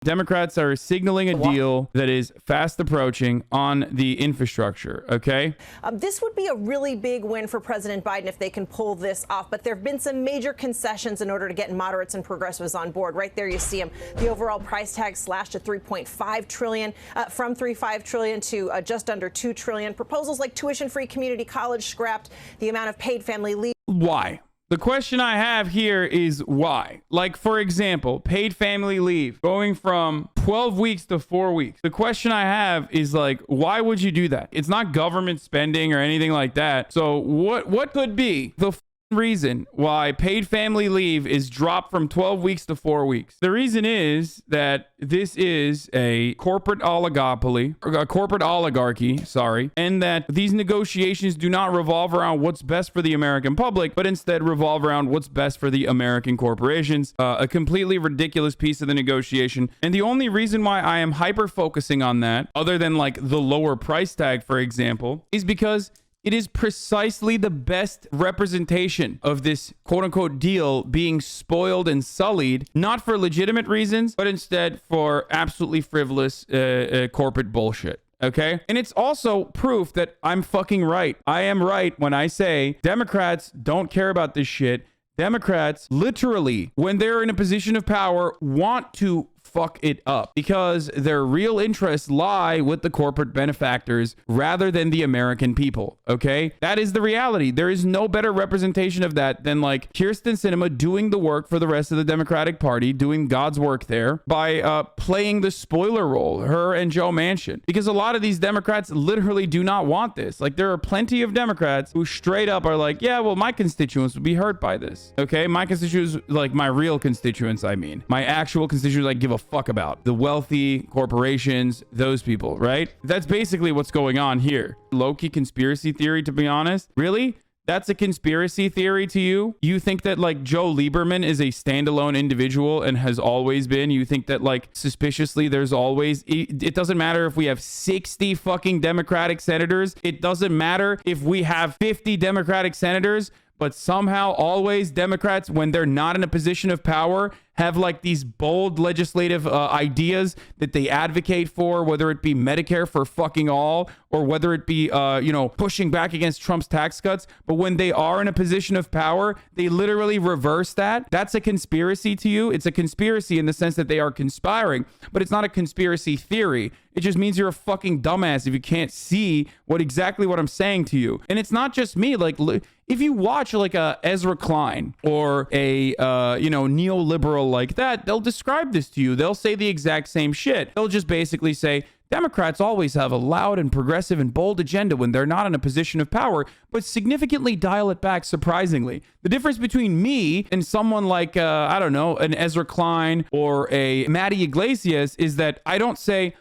Democrats are signaling a deal that is fast approaching on the infrastructure, okay? This would be a really big win for President Biden if they can pull this off. But there have been some major concessions in order to get moderates and progressives on board. Right there, you see them. The overall price tag slashed to $3.5 trillion, from $3.5 trillion to just under $2 trillion. Proposals like tuition-free community college scrapped. The amount of paid family leave. Why? The question I have here is why? Like, for example, paid family leave going from 12 weeks to 4 weeks. The question I have is, like, why would you do that? It's not government spending or anything like that. So what could be the reason why paid family leave is dropped from 12 weeks to 4 weeks? The reason is that this is a corporate oligopoly, or a corporate oligarchy, sorry, and that these negotiations do not revolve around what's best for the American public, but instead revolve around what's best for the American corporations. A completely ridiculous piece of the negotiation. And the only reason why I am hyper focusing on that, other than like the lower price tag, for example, is because it is precisely the best representation of this quote-unquote deal being spoiled and sullied, not for legitimate reasons, but instead for absolutely frivolous corporate bullshit. Okay? And it's also proof that I'm fucking right. I am right when I say Democrats don't care about this shit. Democrats literally, when they're in a position of power, want to fuck it up because their real interests lie with the corporate benefactors rather than the American people. Okay, that is the reality. There is no better representation of that than like Kyrsten Sinema doing the work for the rest of the Democratic Party, doing God's work there by playing the spoiler role, her and Joe Manchin, because a lot of these Democrats literally do not want this. Like, there are plenty of Democrats who straight up are like, yeah, well, my constituents would be hurt by this. Okay, my constituents, like my real constituents, I mean, my actual constituents, like, give a fuck about the wealthy corporations, those people, right? That's basically what's going on here. Low-key conspiracy theory, to be honest. Really? That's a conspiracy theory to you? You think that like Joe Lieberman is a standalone individual and has always been? You think that like suspiciously there's always, it doesn't matter if we have 60 fucking Democratic senators. It doesn't matter if we have 50 Democratic senators, but somehow always Democrats, when they're not in a position of power, have like these bold legislative ideas that they advocate for, whether it be Medicare for fucking all or whether it be, pushing back against Trump's tax cuts. But when they are in a position of power, they literally reverse that. That's a conspiracy to you. It's a conspiracy in the sense that they are conspiring, but it's not a conspiracy theory. It just means you're a fucking dumbass if you can't see exactly what I'm saying to you. And it's not just me. Like, if you watch like a Ezra Klein or a neoliberal like that, they'll describe this to you. They'll say the exact same shit. They'll just basically say Democrats always have a loud and progressive and bold agenda when they're not in a position of power, but significantly dial it back surprisingly. The difference between me and someone like, an Ezra Klein or a Matty Iglesias is that I don't say,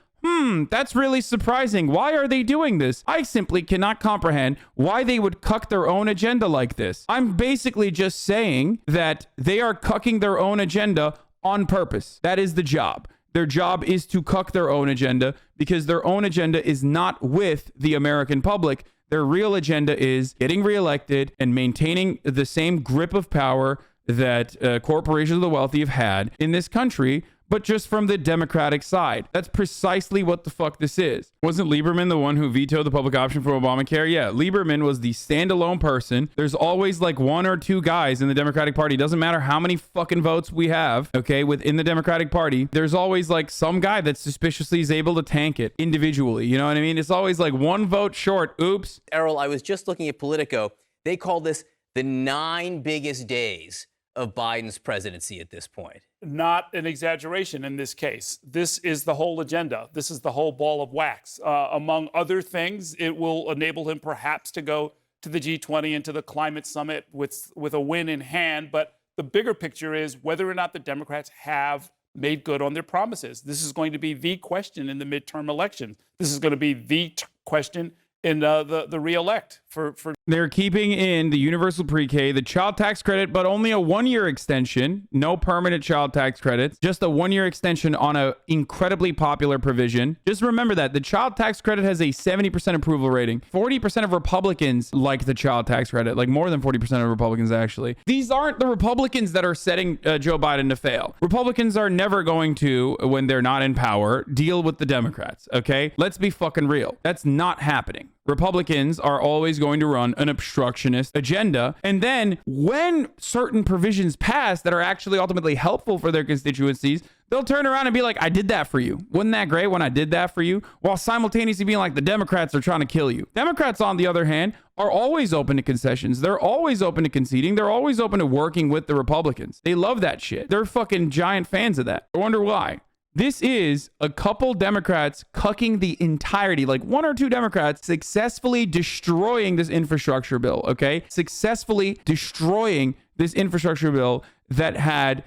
that's really surprising. Why are they doing this? I simply cannot comprehend why they would cuck their own agenda like this. I'm basically just saying that they are cucking their own agenda on purpose. That is the job. Their job is to cuck their own agenda because their own agenda is not with the American public. Their real agenda is getting reelected and maintaining the same grip of power that corporations of the wealthy have had in this country, but just from the Democratic side. That's precisely what the fuck this is. Wasn't Lieberman the one who vetoed the public option for Obamacare? Yeah, Lieberman was the standalone person. There's always like one or two guys in the Democratic Party. Doesn't matter how many fucking votes we have, okay, within the Democratic Party. There's always like some guy that suspiciously is able to tank it individually. You know what I mean? It's always like one vote short. Oops. Errol, I was just looking at Politico. They call this the 9 biggest days of Biden's presidency at this point. Not an exaggeration in this case. This is the whole agenda. This is the whole ball of wax. Among other things, it will enable him perhaps to go to the G20 and to the climate summit with a win in hand. But the bigger picture is whether or not the Democrats have made good on their promises. This is going to be the question in the midterm election. This is going to be the question in the re-elect for They're keeping in the universal pre-K, the child tax credit, but only a 1-year extension. No permanent child tax credits. Just a 1-year extension on a incredibly popular provision. Just remember that the child tax credit has a 70% approval rating. 40% of Republicans like the child tax credit, like more than 40% of Republicans actually. These aren't the Republicans that are setting Joe Biden to fail. Republicans are never going to, when they're not in power, deal with the Democrats. Okay, let's be fucking real. That's not happening. Republicans are always going to run an obstructionist agenda. And then when certain provisions pass that are actually ultimately helpful for their constituencies, they'll turn around and be like, I did that for you. Wasn't that great when I did that for you? While simultaneously being like, the Democrats are trying to kill you. Democrats, on the other hand, are always open to concessions. They're always open to conceding. They're always open to working with the Republicans. They love that shit. They're fucking giant fans of that. I wonder why. This is a couple Democrats cucking the entirety, like 1 or 2 Democrats successfully destroying this infrastructure bill, okay? Successfully destroying this infrastructure bill that had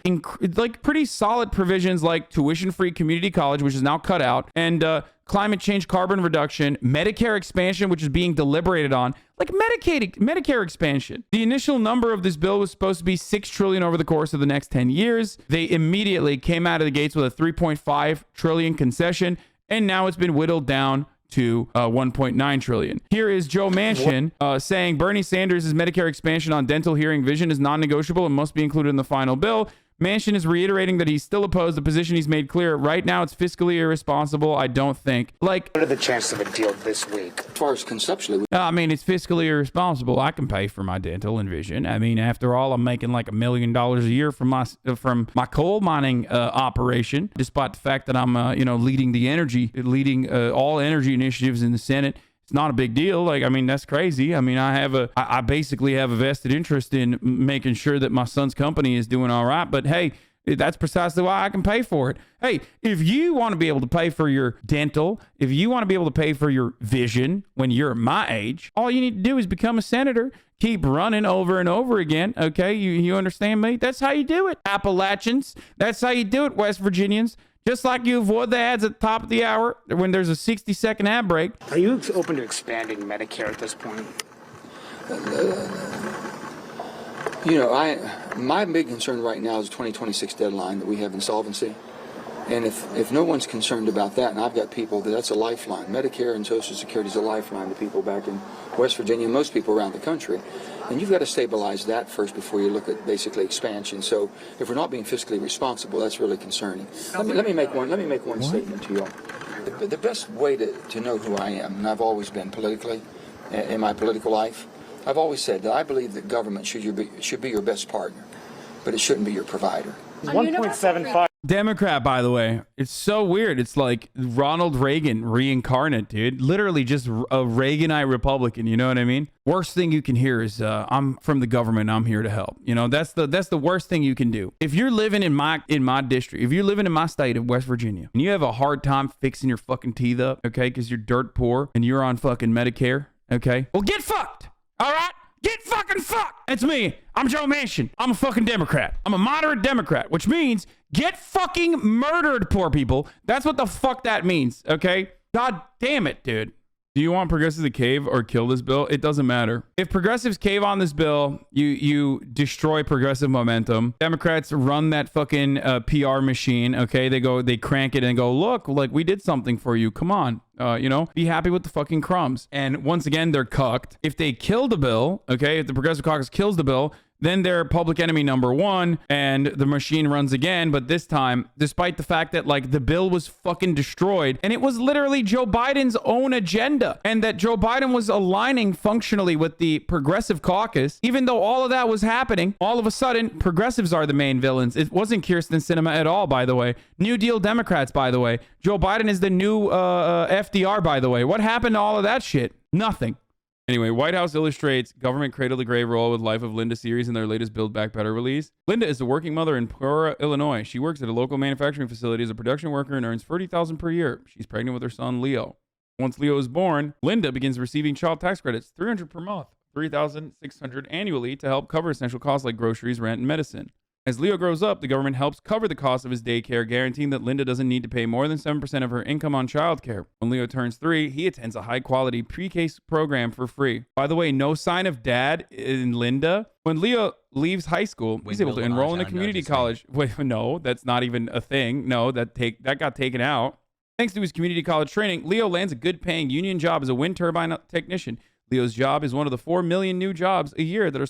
like pretty solid provisions like tuition-free community college, which is now cut out, and climate change, carbon reduction, Medicare expansion, which is being deliberated on, like Medicare expansion. The initial number of this bill was supposed to be $6 trillion over the course of the next 10 years. They immediately came out of the gates with a $3.5 trillion concession, and now it's been whittled down to 1.9 trillion. Here is Joe Manchin saying Bernie Sanders' Medicare expansion on dental, hearing, vision is non-negotiable and must be included in the final bill. Manchin is reiterating that he's still opposed. The position he's made clear. Right now, it's fiscally irresponsible. I don't think. Like, what are the chances of a deal this week? As far as conceptually, I mean, it's fiscally irresponsible. I can pay for my dental and vision. I mean, after all, I'm making like $1 million a year from my coal mining operation, despite the fact that I'm leading all energy initiatives in the Senate. It's not a big deal. Like, I mean, that's crazy. I mean, I basically have a vested interest in making sure that my son's company is doing all right. But hey, that's precisely why I can pay for it. Hey, if you want to be able to pay for your dental, if you want to be able to pay for your vision when you're my age, all you need to do is become a senator. Keep running over and over again. Okay, you understand me? That's how you do it, Appalachians. That's how you do it, West Virginians. Just like you avoid the ads at the top of the hour when there's a 60-second ad break. are you open to expanding Medicare at this point? My big concern right now is the 2026 deadline that we have insolvency. And if no one's concerned about that, and I've got people that's a lifeline. Medicare and Social Security is a lifeline to people back in West Virginia, and most people around the country. And you've got to stabilize that first before you look at basically expansion. So if we're not being fiscally responsible, that's really concerning. Let me make one statement to you all. The best way to know who I am, and I've always been politically, in my political life, I've always said that I believe that government should be your best partner, but it shouldn't be your provider. 1.75. Democrat, by the way. It's so weird. It's like Ronald Reagan reincarnate, dude. Literally just a Reaganite Republican. You know what I mean? Worst thing you can hear is, I'm from the government. I'm here to help. You know, that's the worst thing you can do. If you're living in my district, if you're living in my state of West Virginia, and you have a hard time fixing your fucking teeth up, okay, because you're dirt poor and you're on fucking Medicare, okay, well, get fucked. All right? Get fucking fucked. It's me. I'm Joe Manchin. I'm a fucking Democrat. I'm a moderate Democrat, which means get fucking murdered, poor people. That's what the fuck that means, okay? God damn it, dude. Do you want progressives to cave or kill this bill? It doesn't matter. If progressives cave on this bill, you destroy progressive momentum. Democrats run that fucking PR machine, okay? They crank it and go, look, like we did something for you. Come on. Be happy with the fucking crumbs. And once again, they're cucked. If they kill the bill, okay, if the Progressive Caucus kills the bill, then they're public enemy number 1 and the machine runs again. But this time, despite the fact that like the bill was fucking destroyed and it was literally Joe Biden's own agenda and that Joe Biden was aligning functionally with the Progressive Caucus, even though all of that was happening, all of a sudden progressives are the main villains. It wasn't Kyrsten Sinema at all, by the way. New Deal Democrats, by the way. Joe Biden is the new FDR, by the way. What happened to all of that shit? Nothing. Anyway, White House illustrates government cradle-to-grave role with Life of Linda series in their latest Build Back Better release. Linda is a working mother in Peoria, Illinois. She works at a local manufacturing facility as a production worker and earns $30,000 per year. She's pregnant with her son, Leo. Once Leo is born, Linda begins receiving child tax credits, $300 per month, $3,600 annually to help cover essential costs like groceries, rent, and medicine. As Leo grows up, the government helps cover the cost of his daycare, guaranteeing that Linda doesn't need to pay more than 7% of her income on childcare. When Leo turns 3, he attends a high-quality pre-K program for free. By the way, no sign of dad in Linda. When Leo leaves high school, he's able to enroll in a community college. Wait, no, that's not even a thing. No, that got taken out. Thanks to his community college training, Leo lands a good-paying union job as a wind turbine technician. Leo's job is one of the 4 million new jobs a year that are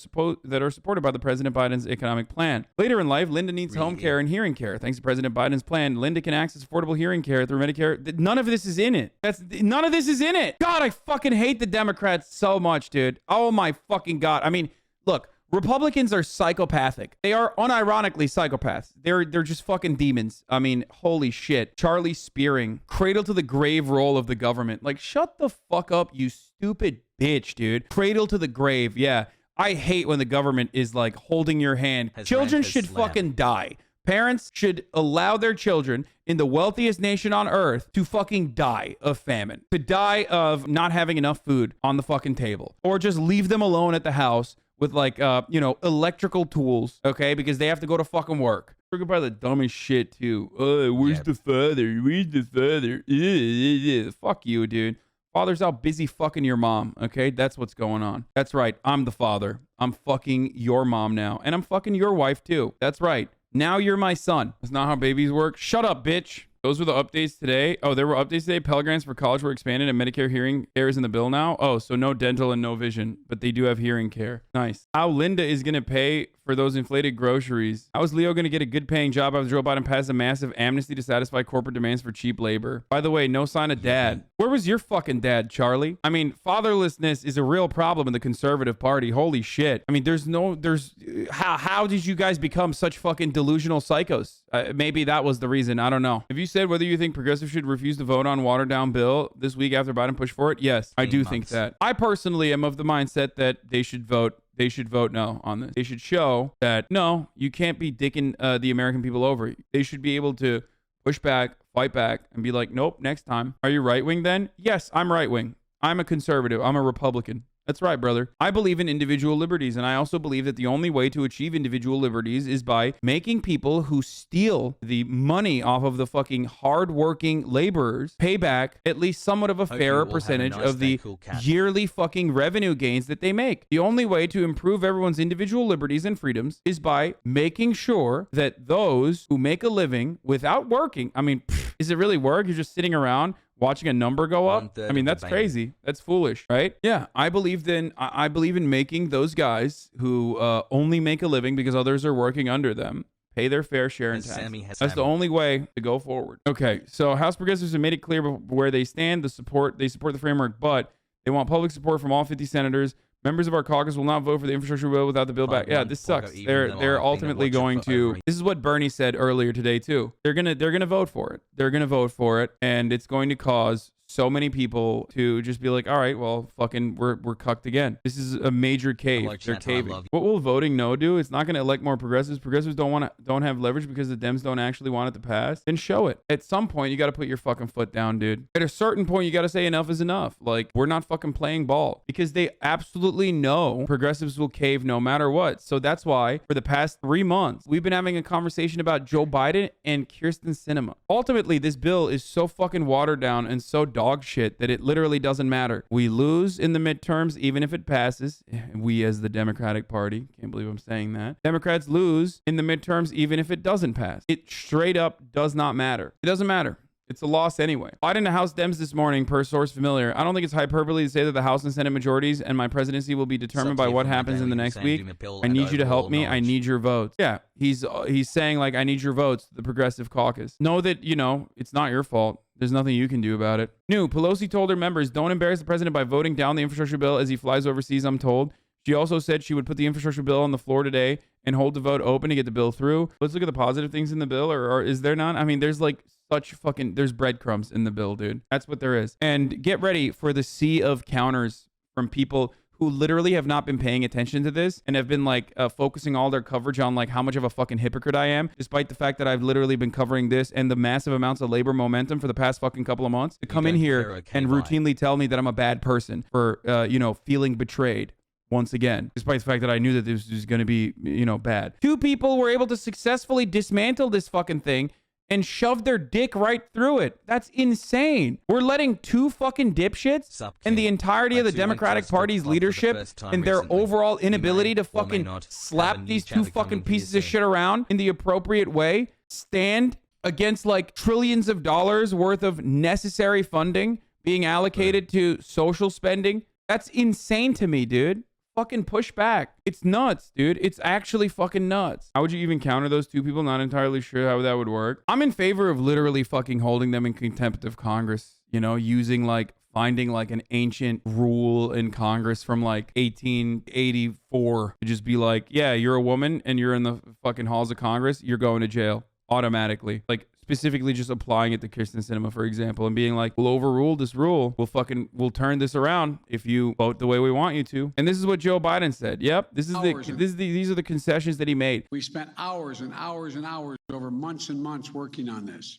supported by the President Biden's economic plan. Later in life, Linda needs home care and hearing care. Thanks to President Biden's plan, Linda can access affordable hearing care through Medicare. None of this is in it. None of this is in it. God, I fucking hate the Democrats so much, dude. Oh my fucking God. I mean, look, Republicans are psychopathic. They are unironically psychopaths. They're just fucking demons. I mean, holy shit. Charlie Spearing, cradle to the grave role of the government. Like, shut the fuck up, you stupid bitch, dude. Cradle to the grave. Yeah. I hate when the government is like holding your hand. Children should fucking die. Parents should allow their children in the wealthiest nation on earth to fucking die of famine, to die of not having enough food on the fucking table, or just leave them alone at the house with like, electrical tools, okay? Because they have to go to fucking work. Talking about the dumbest shit too. Where's the father? Where's the father? Fuck you, dude. Father's out busy fucking your mom, okay? That's what's going on. That's right. I'm the father. I'm fucking your mom now. And I'm fucking your wife too. That's right. Now you're my son. That's not how babies work. Shut up, bitch. Those were the updates today. Oh, there were updates today. Pell Grants for college were expanded and Medicare hearing care is in the bill now. Oh, so no dental and no vision, but they do have hearing care. Nice. How Linda is going to pay for those inflated groceries. How is Leo going to get a good paying job after Joe Biden passed a massive amnesty to satisfy corporate demands for cheap labor? By the way, no sign of dad. Where was your fucking dad, Charlie? I mean, fatherlessness is a real problem in the conservative party. Holy shit. I mean, how did you guys become such fucking delusional psychos? Maybe that was the reason. I don't know. Have you said whether you think progressives should refuse to vote on watered down bill this week after Biden pushed for it? Yes, I do think that. I personally am of the mindset that they should vote no on this. They should show that, no, you can't be dicking the American people over. They should be able to push back, fight back, and be like, nope, next time. Are you right wing then? Yes, I'm right wing. I'm a conservative. I'm a Republican. That's right, brother. I believe in individual liberties, and I also believe that the only way to achieve individual liberties is by making people who steal the money off of the fucking hardworking laborers pay back at least somewhat of a fairer percentage of the yearly fucking revenue gains that they make. The only way to improve everyone's individual liberties and freedoms is by making sure that those who make a living without working, I mean, is it really work? You're just sitting around watching a number go up? I mean, that's crazy. That's foolish, right? Yeah, I believe in making those guys who only make a living because others are working under them pay their fair share in tax. That's the only way to go forward. Okay, so House progressives have made it clear where they stand. They support the framework, but they want public support from all 50 senators. Members of our caucus will not vote for the infrastructure bill without the bill back. Yeah, this sucks. They're ultimately going to. This is what Bernie said earlier today too. They're gonna vote for it. They're gonna vote for it, and it's going to cause so many people to just be like, all right, well, fucking, we're cucked again. This is a major cave. They're caving. What will voting no do? It's not going to elect more progressives. Progressives don't have leverage because the Dems don't actually want it to pass. Then show it. At some point, you got to put your fucking foot down, dude. At a certain point, you got to say enough is enough. Like, we're not fucking playing ball because they absolutely know progressives will cave no matter what. So that's why for the past 3 months, we've been having a conversation about Joe Biden and Kyrsten Sinema. Ultimately, this bill is so fucking watered down and so dog shit that it literally doesn't matter. We lose in the midterms even if it passes. We as the Democratic Party, can't believe I'm saying that. Democrats lose in the midterms even if it doesn't pass. It straight up does not matter. It doesn't matter. It's a loss anyway. Biden to House Dems this morning, per source familiar. I don't think it's hyperbole to say that the House and Senate majorities and my presidency will be determined by what happens in the next week. I need you to help me. I need your votes. Yeah, he's saying like, I need your votes, the Progressive Caucus. Know that, it's not your fault. There's nothing you can do about it. New, Pelosi told her members, don't embarrass the president by voting down the infrastructure bill as he flies overseas, I'm told. She also said she would put the infrastructure bill on the floor today and hold the vote open to get the bill through. Let's look at the positive things in the bill, or is there none? I mean, there's like there's breadcrumbs in the bill, dude. That's what there is. And get ready for the sea of counters from people who literally have not been paying attention to this and have been like focusing all their coverage on like how much of a fucking hypocrite I am, despite the fact that I've literally been covering this and the massive amounts of labor momentum for the past fucking couple of months to come in here and routinely tell me that I'm a bad person for, feeling betrayed. once again, despite the fact that I knew that this was going to be, you know, bad. 2 people were able to successfully dismantle this fucking thing and shove their dick right through it. That's insane. We're letting 2 fucking dipshits and the entirety of the Democratic Party's leadership and their overall inability to fucking slap these 2 fucking pieces of shit around in the appropriate way stand against like trillions of dollars worth of necessary funding being allocated to social spending. That's insane to me, dude. Fucking push back. It's nuts, dude. It's actually fucking nuts. How would you even counter those 2 people? Not entirely sure how that would work. I'm in favor of literally fucking holding them in contempt of Congress, you know, using like finding like an ancient rule in Congress from like 1884 to just be like, yeah, you're a woman and you're in the fucking halls of Congress, you're going to jail automatically. Like specifically just applying it to Kyrsten Sinema, for example, and being like, we'll overrule this rule. We'll turn this around if you vote the way we want you to. And this is what Joe Biden said. Yep. These are the concessions that he made. We spent hours and hours and hours over months and months working on this.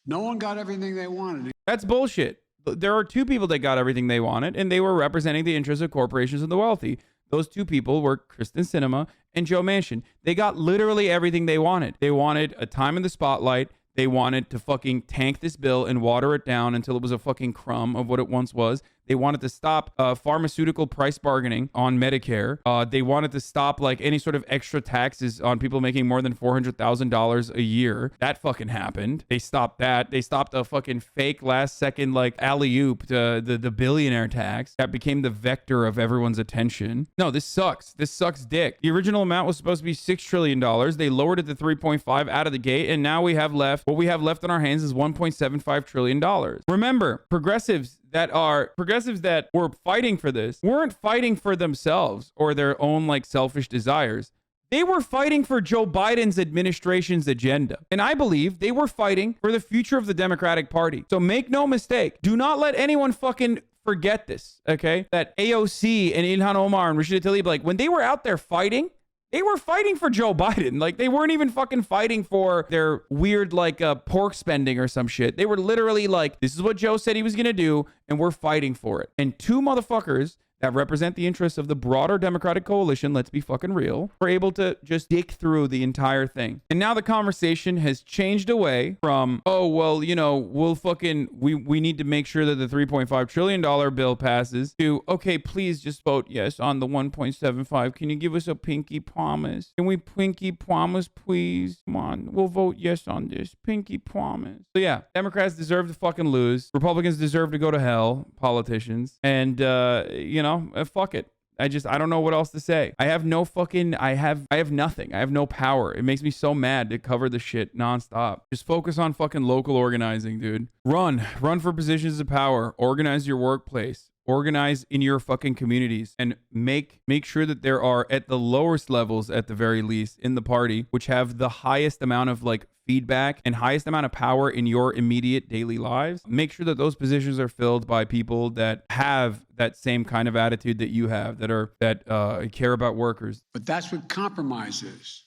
No one got everything they wanted. That's bullshit. There are 2 people that got everything they wanted, and they were representing the interests of corporations and the wealthy. Those 2 people were Kyrsten Sinema and Joe Manchin. They got literally everything they wanted. They wanted a time in the spotlight. They wanted to fucking tank this bill and water it down until it was a fucking crumb of what it once was. They wanted to stop pharmaceutical price bargaining on Medicare. They wanted to stop like any sort of extra taxes on people making more than $400,000 a year. That fucking happened. They stopped that. They stopped a fucking fake last second like alley-oop to the billionaire tax that became the vector of everyone's attention. No, this sucks. This sucks dick. The original amount was supposed to be $6 trillion. They lowered it to 3.5 out of the gate, and now what we have left on our hands is $1.75 trillion. Remember, progressives that were fighting for this weren't fighting for themselves or their own like selfish desires. They were fighting for Joe Biden's administration's agenda. And I believe they were fighting for the future of the Democratic Party. So make no mistake. Do not let anyone fucking forget this, okay? That AOC and Ilhan Omar and Rashida Tlaib, like when they were out there fighting, they were fighting for Joe Biden. Like they weren't even fucking fighting for their weird like pork spending or some shit. They were literally like, this is what Joe said he was going to do, and we're fighting for it. And 2 motherfuckers that represent the interests of the broader Democratic coalition, let's be fucking real, were able to just dick through the entire thing. And now the conversation has changed away from, oh, well, you know, we need to make sure that the $3.5 trillion bill passes to, okay, please just vote yes on the 1.75. Can you give us a pinky promise? Can we pinky promise, please? Come on, we'll vote yes on this. Pinky promise. So yeah, Democrats deserve to fucking lose. Republicans deserve to go to hell, politicians. And, you know, fuck it. I don't know what else to say. I have nothing. I have no power. It makes me so mad to cover the shit nonstop. Just focus on fucking local organizing, dude. Run for positions of power. Organize your workplace. Organize in your fucking communities and make sure that there are at the lowest levels, at the very least, in the party, which have the highest amount of like feedback and highest amount of power in your immediate daily lives. Make sure that those positions are filled by people that have that same kind of attitude that you have, that care about workers. But that's what compromise is.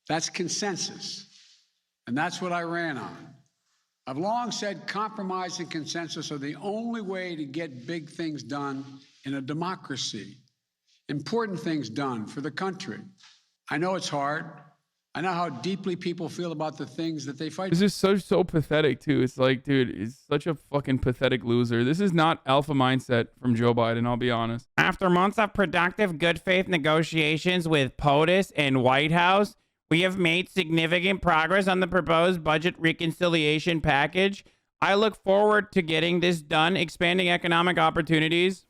That's consensus. And that's what I ran on. I've long said compromise and consensus are the only way to get big things done in a democracy, important things done for the country. I know it's hard. I know how deeply people feel about the things that they fight. This is so pathetic too. It's like, dude, he's such a fucking pathetic loser. This is not alpha mindset from Joe Biden, I'll be honest. After months of productive, good faith negotiations with POTUS and White House, we have made significant progress on the proposed budget reconciliation package. I look forward to getting this done, expanding economic opportunities.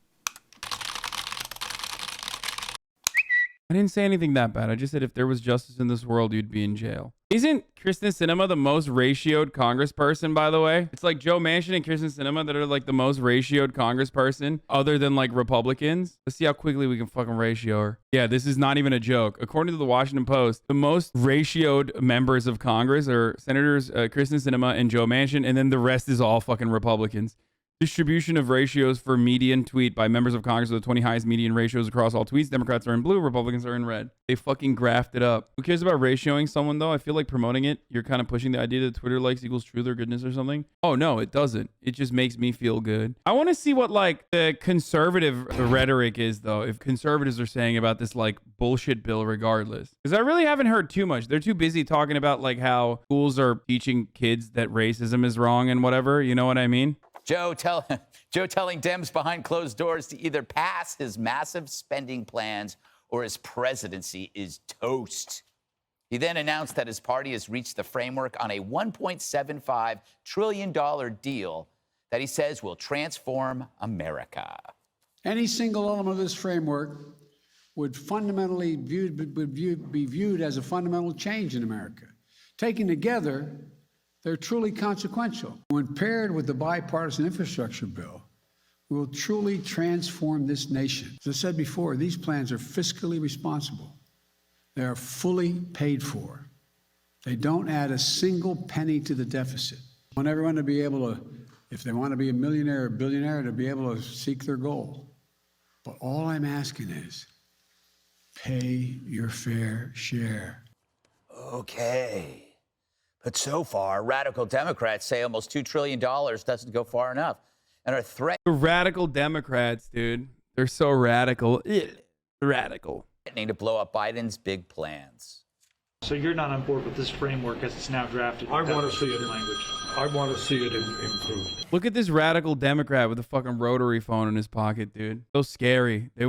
I didn't say anything that bad. I just said if there was justice in this world, you'd be in jail. Isn't Kyrsten Sinema the most ratioed congressperson, by the way? It's like Joe Manchin and Kyrsten Sinema that are like the most ratioed congressperson other than like Republicans. Let's see how quickly we can fucking ratio her. Yeah, this is not even a joke. According to the Washington Post, the most ratioed members of Congress are Senators Kyrsten Sinema and Joe Manchin, and then the rest is all fucking Republicans. Distribution of ratios for median tweet by members of Congress with the 20 highest median ratios across all tweets. Democrats are in blue, Republicans are in red. They fucking graphed it up. Who cares about ratioing someone, though? I feel like promoting it, you're kind of pushing the idea that Twitter likes equals truth or goodness or something. Oh, no, it doesn't. It just makes me feel good. I want to see what, like, the conservative rhetoric is, though, if conservatives are saying about this, like, bullshit bill regardless. Because I really haven't heard too much. They're too busy talking about, like, how schools are teaching kids that racism is wrong and whatever. You know what I mean? Joe telling Dems behind closed doors to either pass his massive spending plans or his presidency is toast. He then announced that his party has reached the framework on a $1.75 trillion deal that he says will transform America. Any single element of this framework would fundamentally be viewed as a fundamental change in America. Taken together, they're truly consequential. When paired with the bipartisan infrastructure bill, we will truly transform this nation. As I said before, these plans are fiscally responsible. They are fully paid for. They don't add a single penny to the deficit. I want everyone to be able to, if they want to be a millionaire or billionaire, to be able to seek their goal. But all I'm asking is, pay your fair share. Okay. But so far, radical Democrats say almost $2 trillion doesn't go far enough and are threatening The radical Democrats, dude. They're so radical. Radical. to blow up Biden's big plans. So you're not on board with this framework as it's now drafted? I want to see it in language. I want to see it improved. Look at this radical Democrat with a fucking rotary phone in his pocket, dude. So scary. They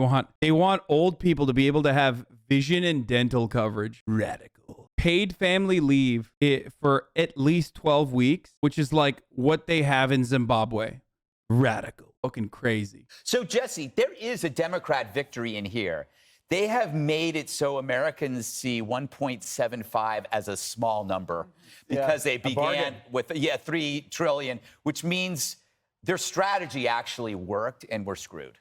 want old people to be able to have vision and dental coverage. Radical. Paid family leave for at least 12 weeks, which is like what they have in Zimbabwe. Radical. Fucking crazy. So, Jesse, there is a Democrat victory in here. They have made it so Americans see 1.75 as a small number because they began with, 3 trillion, which means their strategy actually worked and we're screwed.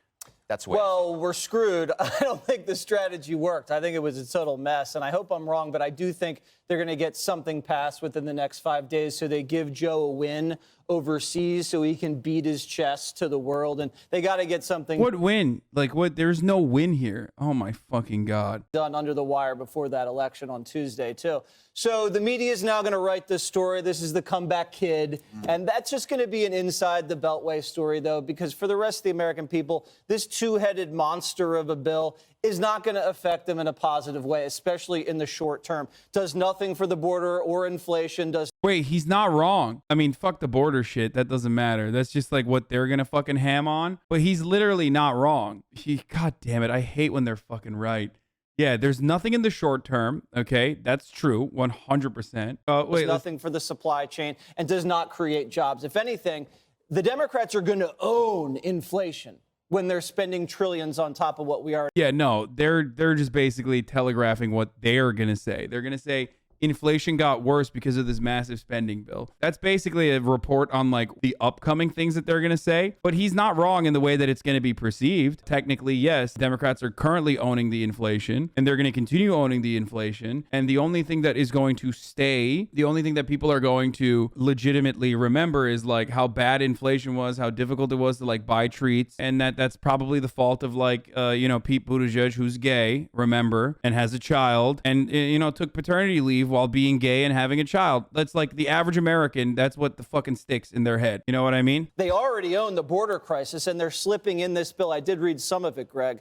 That's what. Well, we're screwed. I don't think the strategy worked. I think it was a total mess, and I hope I'm wrong, but I do think they're going to get something passed within the next 5 days so they give Joe a win overseas so he can beat his chest to the world, and they got to get something. What win? Like what? There's no win here. Oh my fucking God. Done under the wire before that election on Tuesday, too. So the media is now going to write this story. This is the comeback kid. And that's just going to be an inside the Beltway story, though, because for the rest of the American people, this two-headed monster of a bill is not going to affect them in a positive way, especially in the short term. Does nothing for the border or inflation. Wait, he's not wrong. I mean, fuck the border shit. That doesn't matter. That's just like what they're going to fucking ham on. But he's literally not wrong. God damn it. I hate when they're fucking right. Yeah, there's nothing in the short term. Okay, that's true, 100%. There's nothing for the supply chain and does not create jobs. If anything, the Democrats are going to own inflation when they're spending trillions on top of what we are. Yeah, no, they're just basically telegraphing what they're going to say. They're going to say inflation got worse because of this massive spending bill. That's basically a report on like the upcoming things that they're going to say, but he's not wrong in the way that it's going to be perceived. Technically, yes, Democrats are currently owning the inflation and they're going to continue owning the inflation. And the only thing that is going to stay, the only thing that people are going to legitimately remember is like how bad inflation was, how difficult it was to like buy treats. And that's probably the fault of like, Pete Buttigieg, who's gay, remember, and has a child and, took paternity leave while being gay and having a child. That's like the average American. That's what the fucking sticks in their head. You know what I mean? They already own the border crisis and they're slipping in this bill. I did read some of it, Greg.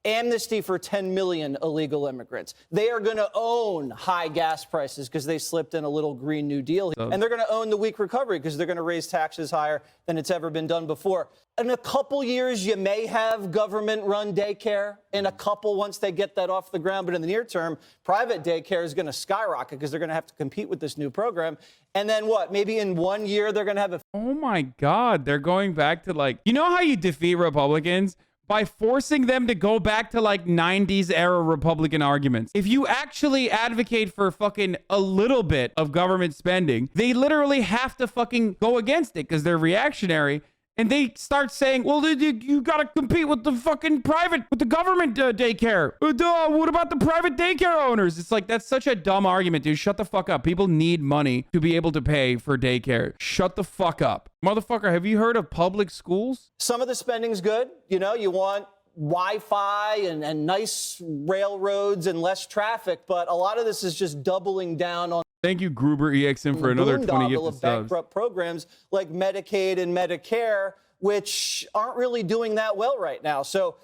Amnesty for 10 million illegal immigrants. They are going to own high gas prices because they slipped in a little Green New Deal. And they're going to own the weak recovery because they're going to raise taxes higher than it's ever been done before. In a couple years, you may have government-run daycare. In a couple, once they get that off the ground. But in the near term, private daycare is going to skyrocket because they're going to have to compete with this new program. And then what? Maybe in 1 year, they're going to have a... Oh, my God. They're going back to like... You know how you defeat Republicans? By forcing them to go back to like 90s era Republican arguments. If you actually advocate for fucking a little bit of government spending, they literally have to fucking go against it because they're reactionary. And they start saying, well, you got to compete with the fucking with the government daycare. What about the private daycare owners? It's like, that's such a dumb argument, dude. Shut the fuck up. People need money to be able to pay for daycare. Shut the fuck up. Motherfucker, have you heard of public schools? Some of the spending's good. You know, you want Wi-Fi and nice railroads and less traffic, but a lot of this is just doubling down on. Thank you, Gruber EXM, for another 20 gifted subs. Bankrupt programs like Medicaid and Medicare, which aren't really doing that well right now. So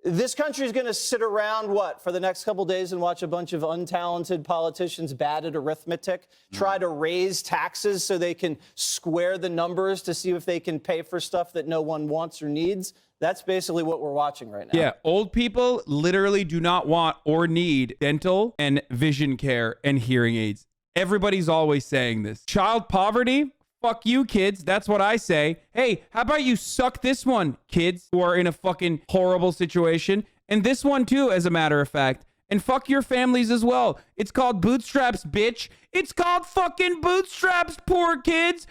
this country is going to sit around, for the next couple days and watch a bunch of untalented politicians bad at arithmetic, try to raise taxes so they can square the numbers to see if they can pay for stuff that no one wants or needs. That's basically what we're watching right now. Yeah, old people literally do not want or need dental and vision care and hearing aids. Everybody's always saying this. Child poverty? Fuck you, kids. That's what I say. Hey, how about you suck this one, kids who are in a fucking horrible situation? And this one too, as a matter of fact. And fuck your families as well. It's called bootstraps, bitch. It's called fucking bootstraps, poor kids.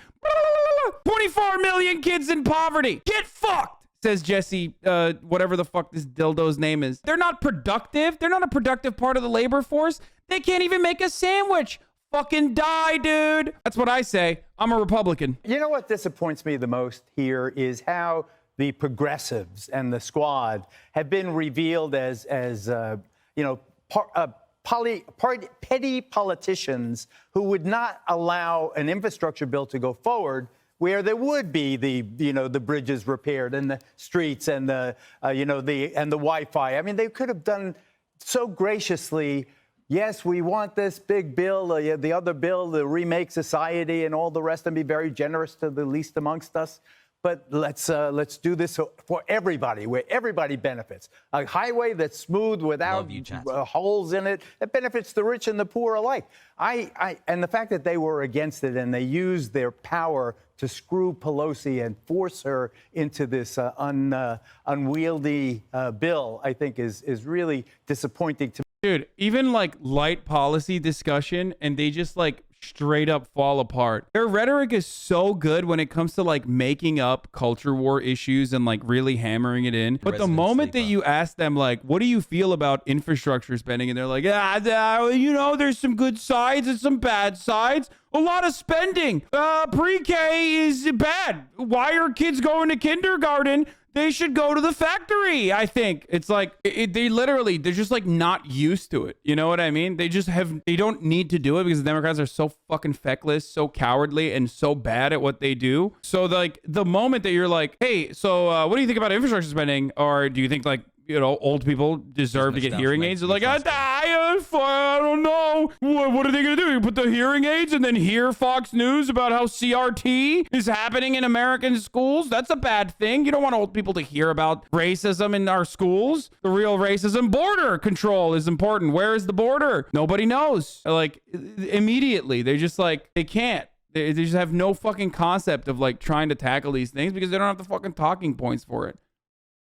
24 million kids in poverty. Get fucked, says Jesse, whatever the fuck this dildo's name is. They're not productive. They're not a productive part of the labor force. They can't even make a sandwich. Fucking die, dude. That's what I say. I'm a Republican. You know what disappoints me the most here is how the progressives and the squad have been revealed as petty politicians who would not allow an infrastructure bill to go forward where there would be the bridges repaired and the streets and the Wi-Fi. I mean, they could have done so graciously. Yes, we want this big bill, the other bill, the Remake Society and all the rest, and be very generous to the least amongst us. But let's do this for everybody, where everybody benefits. A highway that's smooth without holes in it, that benefits the rich and the poor alike. And the fact that they were against it and they used their power to screw Pelosi and force her into this unwieldy bill, I think is really disappointing to me. Dude, even like light policy discussion and they just like straight up fall apart. Their rhetoric is so good when it comes to like making up culture war issues and like really hammering it in. But the moment that you ask them like, what do you feel about infrastructure spending? And they're like, there's some good sides and some bad sides. A lot of spending. Pre-K is bad. Why are kids going to kindergarten? They should go to the factory, I think. It's like, they're just like not used to it. You know what I mean? They don't need to do it because the Democrats are so fucking feckless, so cowardly, and so bad at what they do. So like the moment that you're like, hey, so what do you think about infrastructure spending? Or do you think like, old people deserve to get hearing aids? They're like, I don't know. What are they going to do? You put the hearing aids and then hear Fox News about how CRT is happening in American schools? That's a bad thing. You don't want old people to hear about racism in our schools. The real racism. Border control is important. Where is the border? Nobody knows. Like, immediately, they're just like, they can't. They just have no fucking concept of like trying to tackle these things because they don't have the fucking talking points for it.